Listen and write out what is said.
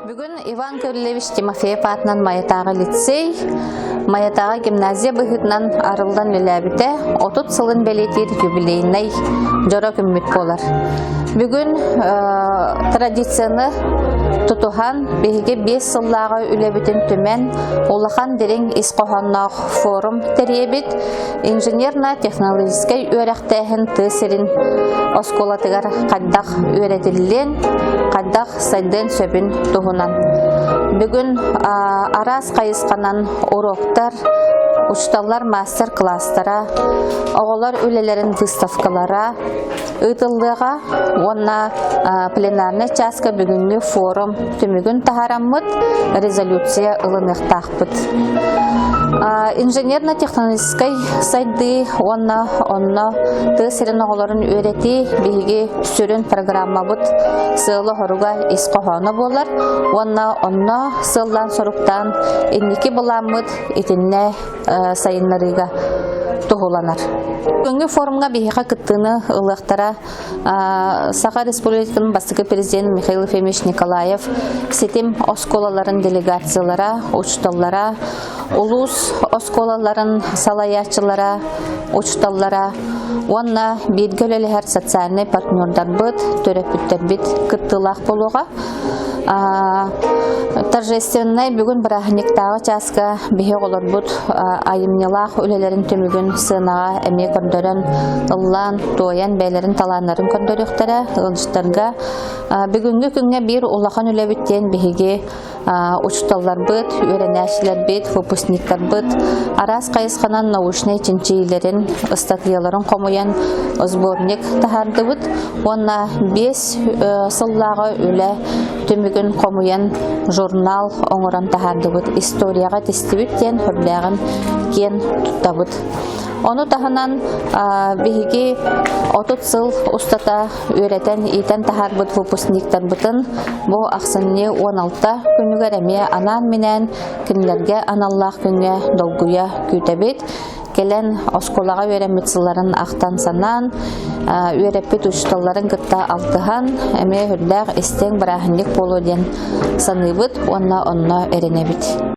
Бүгін Иван Гаврилович Тимофеев атынан Маятағы лицей, Маятағы гимназия бұхытынан арылдан үләбіті 30 сылын бәлетер юбилейнай жора күммет болар. Бүгін традицияны тұтуған бейге 5 сыллағы үләбітін түмен олақан дерен исқоғаннақ форум тәребет инженерно-технологическай өрәқтәхін тысырын осколатығар қаддақ өретілілен қаддақ сайдын сөбін тұғынан. Бүгін арас қайысқанан уроктар, учталар мастер-класстара, оғылар өлелерін выставкалара, ұйтылдыға, онна пленарны часка бүгінгі форум түмігін тахараммыд резолюция ылынықтақпыд. Инженерно-технологическай сайды онна тысырын оғыларын өреті бейге түсірін программа бұд сылы хоруға исқоғаны болар. Онна сыллан соруқтан иннеки бұламыд итінне сайынларыға тұғыланар. Бүгінгі форумға бейхеға күттіні ұлықтара Саха Республиканың бастығы президент Михаил Ефимович Николаев сетім осколаларын делегациялара, учталлара, улус осколаларын салаячылара, учталлара, онна бейдгөлелер социальный партнердар бұд, төрепіттер бит күттілақ болуға. Торжественный бүгін бірахниктағы часка бейе олар бұд айымнелақ өлелерін түмігін сынаға әме көрдерін ұллан, тойан, бәйлерін таланарын көрдеріқтері ұлжыстарға. Бүгінгі күнге бір ұлақан өлебіттен бейге учталлар бұд, өренәшілер бұд, выпускниктар бұд, арас қайысқанан научный чинчейлерін, статьяларын қомуян сборник тахарды бұд. Онна 5 сыллағы өлі түмігін қомуян журнал оңыран тахарды бұд. Историяға тестібіттен хүрдәғін кен тұтта бұд. Оны тахынан бейге 30 сыл ұстата өретен итен тахар бұд выпускниктар бұтын. Бұл ақсынне 16 күнігер әме анан менен кімлерге аналлақ күнге долгуя күйтәбет. Келен осколаға өремітсіларын ақтан санан, өрепет ұшталарын күтті алтыған, әме хүрдәғ істен бірахынлық болу ден саныбыд, онна әренебет.